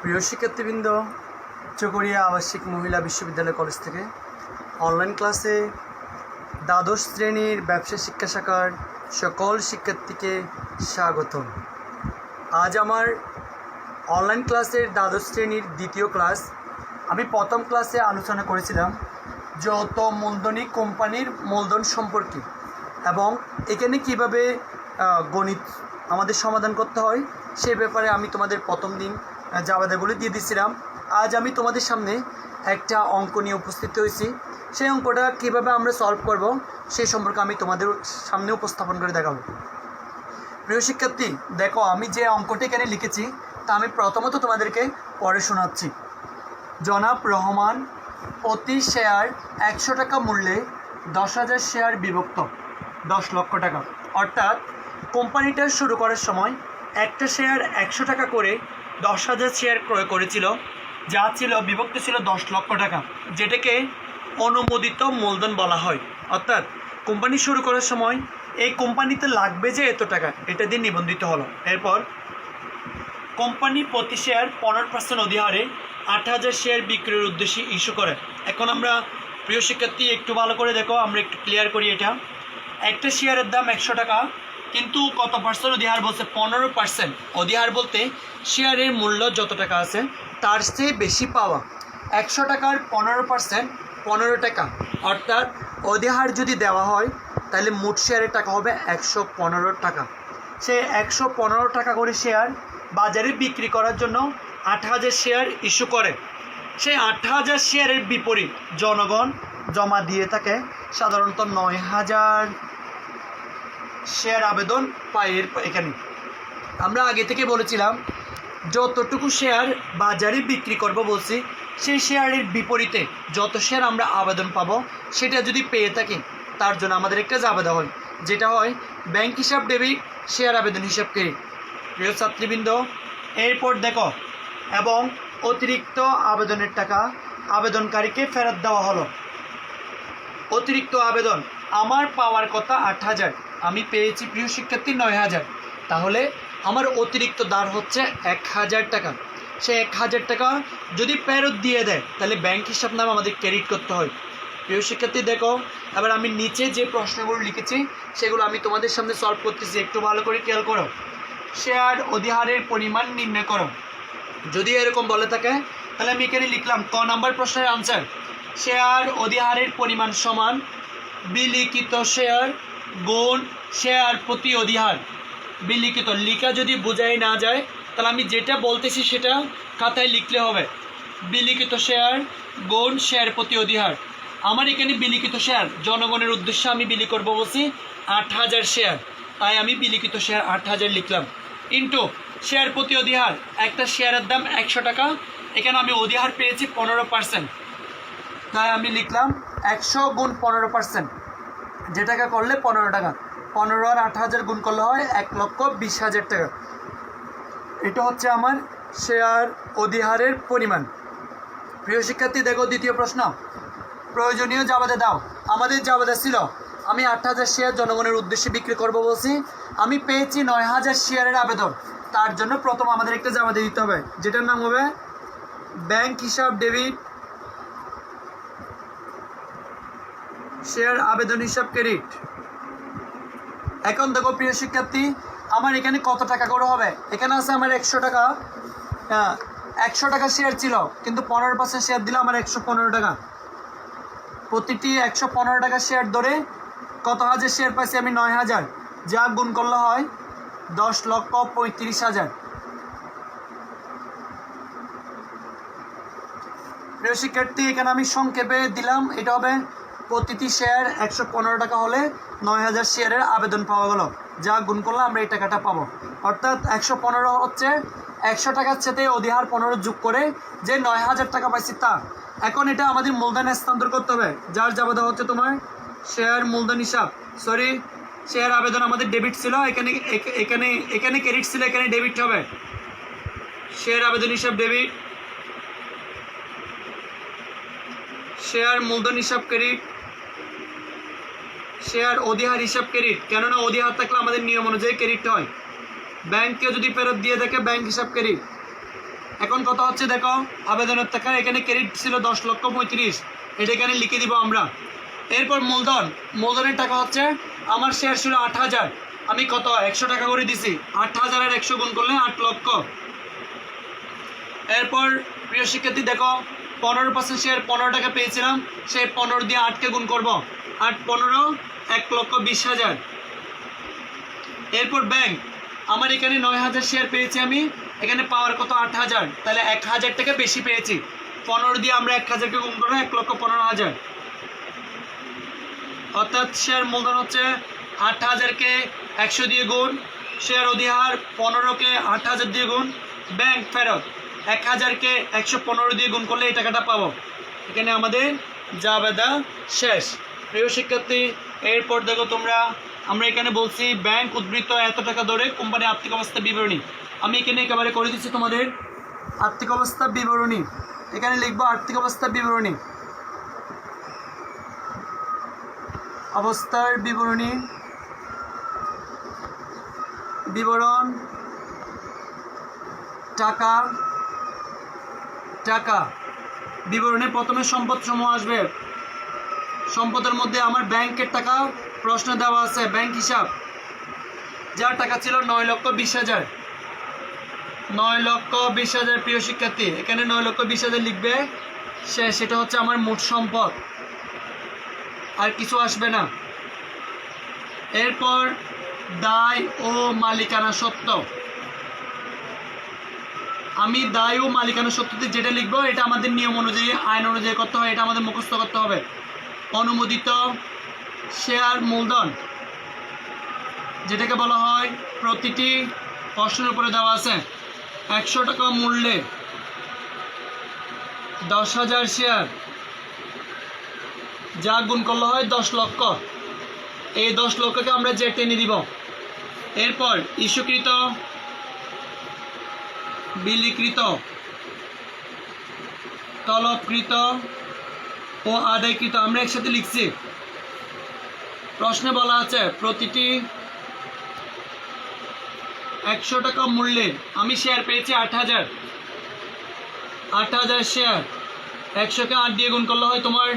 প্রিয় শিক্ষার্থীবৃন্দ, চকরিয়া আবাসিক মহিলা বিশ্ববিদ্যালয় কলেজ থেকে অনলাইন ক্লাসে দ্বাদশ শ্রেণীর ব্যবসা শিক্ষা শাখার সকল শিক্ষার্থীকে স্বাগতম। আজ আমার অনলাইন ক্লাসের দ্বাদশ শ্রেণীর দ্বিতীয় ক্লাস। আমি প্রথম ক্লাসে আলোচনা করেছিলাম যৌথ মূলধনী কোম্পানির মূলধন সম্পর্কে এবং এখানে কিভাবে গণিত আমাদের সমাধান করতে হয় সে ব্যাপারে আমি তোমাদের প্রথম দিন জাবেদাগুলি দিয়ে দিয়েছিলাম। আজ আমি তোমাদের সামনে একটা অঙ্ক নিয়ে উপস্থিত হয়েছি। সেই অঙ্কটা কীভাবে আমরা সলভ করব সেই সম্পর্কে আমি তোমাদের সামনে উপস্থাপন করে দেখাবো। প্রিয় শিক্ষার্থী, দেখো আমি যে অঙ্কটি এখানে লিখেছি তা আমি প্রথমত তোমাদেরকে পড়ে শোনাচ্ছি। জনাব রহমান প্রতি শেয়ার 100 টাকা মূল্যে 10,000 শেয়ার বিভক্ত 10 লক্ষ টাকা, অর্থাৎ কোম্পানিটা শুরু করার সময় একটা শেয়ার 100 টাকা করে 10,000 শেয়ার ক্রয় করেছিল, যা ছিল বিভক্ত ছিল 10 লক্ষ টাকা, যেটাকে অনুমোদিত মূলধন বলা হয়। অর্থাৎ কোম্পানি শুরু করার সময় এই কোম্পানিতে লাগবে যে এত টাকা, এটা দিয়ে নিবন্ধিত হলো। এরপর কোম্পানি প্রতি শেয়ার 15% অধিহারে 8,000 শেয়ার বিক্রির উদ্দেশ্যে ইস্যু করে। এখন আমরা প্রিয় শিক্ষার্থী একটু ভালো করে দেখো, আমরা একটু ক্লিয়ার করি। এটা একটা শেয়ারের দাম 100 টাকা, কিন্তু কত পার্সেন্ট অধিহার বলছে? 15%। অধিহার বলতে শেয়ারের মূল্য যত টাকা আছে তার চেয়ে বেশি পাওয়া। 100 টাকার 15% 15 টাকা, অর্থাৎ অধিহার যদি দেওয়া হয় তাহলে মোট শেয়ারের টাকা হবে 115 টাকা। সে 115 টাকা করে শেয়ার বাজারে বিক্রি করার জন্য 8,000 শেয়ার ইস্যু করে। সেই 8,000 শেয়ারের বিপরীত জনগণ জমা দিয়ে থাকে সাধারণত 9,000 শেয়ার আবেদন পায়। এখানে আমরা আগে থেকে বলেছিলাম যতটুকু শেয়ার বাজারে বিক্রি করব বলছি, সেই শেয়ারের বিপরীতে যত শেয়ার আমরা আবেদন পাবো সেটা যদি পেয়ে থাকি তার জন্য আমাদের একটা জাবেদা হয়, যেটা হয় ব্যাংক হিসাব ডেবিট, শেয়ার আবেদন হিসাব ক্রেডিট। প্রিয় ছাত্রীবৃন্দ, এরপর দেখো, এবং অতিরিক্ত আবেদনের টাকা আবেদনকারীকে ফেরত দেওয়া হলো। অতিরিক্ত আবেদন আমার পাওয়ার কথা 8,000, আমি পেয়েছি প্রিয় শিক্ষার্থী 9,000, তাহলে আমার অতিরিক্ত দার হচ্ছে 1,000 টাকা। সে 1,000 টাকা যদি ফেরত দিয়ে দেয় তাহলে ব্যাংক হিসাব নামে আমাদের ক্রেডিট করতে হয়। প্রিয় শিক্ষার্থী দেখো, এবার আমি নিচে যে প্রশ্নগুলো লিখেছি সেগুলো আমি তোমাদের সামনে সলভ করতেছি, একটু ভালো করে খেয়াল করো। শেয়ার অধিহারের পরিমাণ নির্ণয় করো। যদি এরকম বলে থাকে তাহলে আমি এখানে লিখলাম ক নাম্বার প্রশ্নের আনসার, শেয়ার অধিহারের পরিমাণ সমান বিলিখিত শেয়ার গুণ শেয়ার প্রতি অধিহার। বিলিখিত লিখা যদি বোঝাই না যায় তাহলে আমি যেটা বলতেছি সেটা খাতায় লিখলে হবে। বিলিখিত শেয়ার গুণ শেয়ার প্রতি অধিহার। আমার এখানে বিলিখিত শেয়ার জনগণের উদ্দেশ্যে আমি বিলি করবো বলছি 8,000 শেয়ার, তাই আমি বিলিখিত শেয়ার 8,000 লিখলাম। ইন্টু শেয়ার প্রতি অধিহার, একটা শেয়ারের দাম 100 টাকা, এখানে আমি অধিহার পেয়েছি 15%, তাই আমি লিখলাম 100 গুণ 15%, যেটাকে করলে 15 টাকা। 15 আর 8,000 গুণ করলে হয় 1,20,000 টাকা। এটা হচ্ছে আমার শেয়ার অধিহারের পরিমাণ। প্রিয় শিক্ষার্থী দেখো, দ্বিতীয় প্রশ্ন, প্রয়োজনীয় জাবেদা দাও। আমাদের জাবেদা ছিল আমি 8,000 শেয়ার জনগণের উদ্দেশ্যে বিক্রি করব বলছি, আমি পেয়েছি 9,000 শেয়ারের আবেদন। তার জন্য প্রথম আমাদের একটা জাবেদা দিতে হবে, যেটার নাম হবে ব্যাংক হিসাব ডেবিট, শেয়ার আবেদন হিসাব ক্রেডিট। এখন দেখো প্রিয় শিক্ষার্থী, আমার এখানে কত টাকা করে হবে? এখানে আছে আমার 100 টাকা, 100 টাকা শেয়ার ছিল, কিন্তু 15% শেয়ার দিলে আমার 115 টাকা। প্রতিটি 115 টাকা শেয়ার ধরে কত হাজার শেয়ার পাইছি আমি? 9,000, যা গুণ করলে হয় 10,35,000। প্রিয় শিক্ষার্থী, এখানে আমি সংক্ষেপে দিলাম, এটা হবে প্রতিটি শেয়ার 115 টাকা হলে 9,000 শেয়ারের আবেদন পাওয়া গেল, যা গুণ করলে আমরা এই টাকাটা পাবো। অর্থাৎ 115 হচ্ছে 100 টাকার সাথে অধিহার 15 যোগ করে যে 9,000 টাকা পাইছি তা। এখন এটা আমাদের মূলধনে স্থানান্তর করতে হবে, যার জাবেদা হচ্ছে তোমার শেয়ার মূলধন হিসাব, শেয়ার আবেদন আমাদের ডেবিট ছিল, এখানে এখানে এখানে ক্রেডিট ছিল, এখানে ডেবিট হবে। শেয়ার আবেদন হিসাব ডেবিট, শেয়ার মূলধন হিসাব ক্রেডিট, শেয়ার অধিহার হিসাব ক্রেডিট। কেননা অধিহার থাকলে আমাদের নিয়ম অনুযায়ী ক্রেডিট হয়। ব্যাংকে যদি ফেরত দিয়ে থাকে ব্যাংক হিসাব ক্রেডিট। এখন কত হচ্ছে দেখো, আবেদনের টাকা এখানে ক্রেডিট ছিল 10,35,000, এটা এখানে লিখে দিব আমরা। এরপর মূলধনের টাকা হচ্ছে আমার শেয়ার ছিল 8,000, আমি কত 100 টাকা করে দিছি, 8,000 আর 100 গুণ করলে 8 লক্ষ। এরপর প্রিয় শিক্ষার্থী দেখো 15% শেয়ার 15 টাকা পেয়েছিলাম, সেই 15 দিয়ে 8কে গুণ করব, 8 15 1,20,000। এরপর ব্যাংক আমার এখানে 9,000 শেয়ার পেয়েছি আমি, এখানে পাওয়ার কত 8,000, তাহলে 1,000 টাকা বেশি পেয়েছি, 15 দিয়ে আমরা 1,000কে গুণ করবো 1,15,000। অর্থাৎ শেয়ার মূলধন হচ্ছে 8,000কে 100 দিয়ে গুণ, শেয়ার অধিহার 15কে 8,000 দিয়ে গুণ, ব্যাংক ফেরত 1,000কে 115 দিয়ে গুণ করলে এই টাকাটা পাবো। এখানে আমাদের জাবেদা শেষ। প্রিয় শিক্ষার্থী, এরপর দেখো তোমরা, আমরা এখানে বলছি ব্যাংক উদ্বৃত্ত এত টাকা ধরে কোম্পানির আর্থিক অবস্থা বিবরণী। আমি এখানে একেবারে করে দিচ্ছি তোমাদের আর্থিক অবস্থা বিবরণী, এখানে লিখবো আর্থিক অবস্থা বিবরণী, অবস্থার বিবরণী, বিবরণ, টাকা, টাকা বিবরণে প্রথমে সম্পদ সমূহ আসবে। সম্পদের মধ্যে আমার ব্যাংকের টাকা প্রশ্ন দেওয়া আছে, ব্যাংক হিসাব, যার টাকা ছিল 9,20,000, 9,20,000। প্রিয় শিক্ষার্থী, এখানে 9,20,000 লিখবে, সেটা হচ্ছে আমার মোট সম্পদ, আর কিছু আসবে না। এরপর দায় ও মালিকানা সত্ত্ব, আমি দায় ও মালিকানা সত্ত্বতে যেটা লিখবো এটা আমাদের নিয়ম অনুযায়ী, আইন অনুযায়ী করতে হয়, এটা আমাদের মুখস্থ করতে হবে। অনুমোদিত শেয়ার মূলধন, যেটাকে বলা হয় প্রতিটি প্রশ্নের উপরে দেওয়া আছে 100 টাকা মূল্যে 10,000 শেয়ার, যা গুণ করলে হয় 10 লক্ষ। এই 10 লক্ষকে আমরা যে টেনে দিব। এরপর ইস্যুকৃত, বিলিকৃত, তলবকৃত ও আদায়কৃত আমরা একসাথে লিখছি। প্রশ্নে বলা আছে প্রতিটি 100 টাকা মূল্যে আমি শেয়ার পেয়েছি 8,000, 8,000 শেয়ার, 100কে 8 দিয়ে গুণ করলে হয় তোমার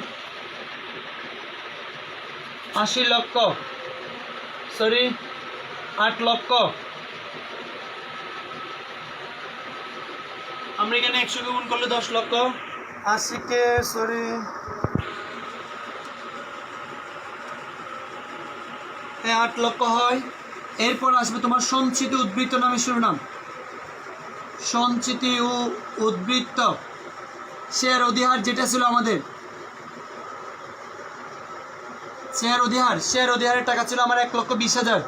80 লক্ষ, 8 লক্ষ। আমরা এখানে 100কে গুণ করলে 10 লক্ষ, 80কে 8 লক্ষ হয়। এরপর আসবে তোমার সঞ্চিত উদ্বৃত্ত নামে শিরোনাম, সঞ্চিত ও উদ্বৃত্ত শেয়ার অধিহার, যেটা ছিল আমাদের শেয়ার অধিহারের টাকা ছিল আমার 1,20,000।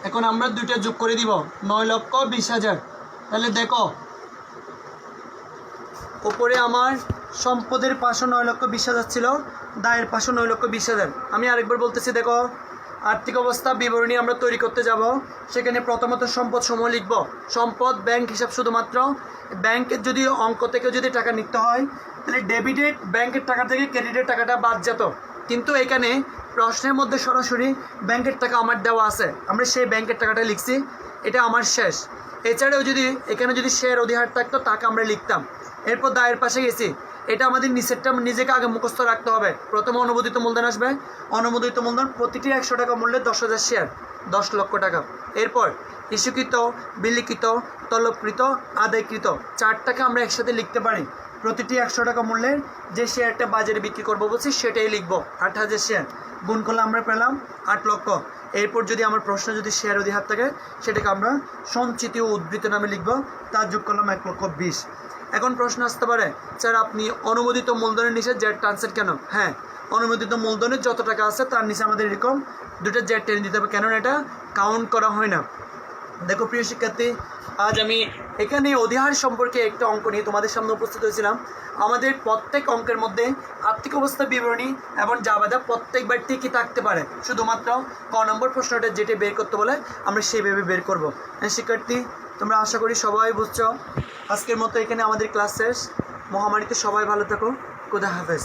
এখন আমরা দুইটা যোগ করে দিব, 9,20,000। তাহলে দেখো উপরে আমার সম্পদের পাশে 9,20,000 ছিল, দায়ের পাশে 9,20,000। আমি আরেকবার বলতেছি, দেখো আর্থিক অবস্থা বিবরণী আমরা তৈরি করতে যাব, সেখানে প্রথমত সম্পদ সমূহ লিখব। সম্পদ ব্যাংক হিসাব, শুধুমাত্র ব্যাংকের যদি অঙ্ক থেকে যদি টাকা নিতে হয় তাহলে ডেবিটেড ব্যাংকের টাকা থেকে ক্রেডিটের টাকাটা বাদ যেত, কিন্তু এখানে প্রশ্নের মধ্যে সরাসরি ব্যাংকের টাকা আমার দেওয়া আছে, আমরা সেই ব্যাংকের টাকাটা লিখছি, এটা আমার শেষ। এছাড়াও যদি এখানে যদি শেয়ার অধিহার থাকতো তাকে আমরা লিখতাম। এরপর দায়ের পাশে গেছি, এটা আমাদের নিচেরটা নিজেকে আগে মুখস্থ রাখতে হবে। প্রথমে অনুমোদিত মূলধন আসবে, অনুমোদিত মূলধন প্রতিটি 100 টাকা মূল্যে 10,000 শেয়ার, 10 লক্ষ টাকা। এরপর ইস্যুকৃত, বিলিকৃত, তলবকৃত, আদায়কৃত, 4টাকে আমরা একসাথে লিখতে পারি। প্রতিটি 100 টাকা মূল্যের যে শেয়ারটা বাজারে বিক্রি করবো বলছি সেটাই লিখবো, 8,000 শেয়ার, গুণ করলে আমরা পেলাম 8 লক্ষ। এরপর যদি আমার প্রশ্ন যদি শেয়ার অধিহার থাকে সেটাকে আমরা সঞ্চিত ও উদ্বৃত্ত নামে লিখবো, তার যোগ করলাম 1,20,000। এখন প্রশ্ন আসতে পারে, স্যার আপনি অনুমোদিত মূলধনের নিচে জেড টানছেন কেন? হ্যাঁ, অনুমোদিত মূলধনের যত টাকা আছে তার নিচে আমাদের এরকম দুটো জেড টেনে দিতে হবে, কেননা এটা কাউন্ট করা হয় না। দেখো প্রিয় শিক্ষার্থী, আজ আমি এখানে অধিহার সম্পর্কে একটা অঙ্ক নিয়ে তোমাদের সামনে উপস্থিত হয়েছিলাম। আমাদের প্রত্যেক অঙ্কের মধ্যে আর্থিক অবস্থা বিবরণী এবং জাবেদা প্রত্যেকবার ঠিকই থাকতে পারে, শুধুমাত্র ক নম্বর প্রশ্নটা যেটা বের করতে বলে আমরা সেইভাবে বের করব। শিক্ষার্থী, তোমরা আশা করি সবাই বুঝছো। আজকের মতো এখানে আমাদের ক্লাস শেষ। মহামারীতে সবাই ভালো থাকো। খোদা হাফেজ।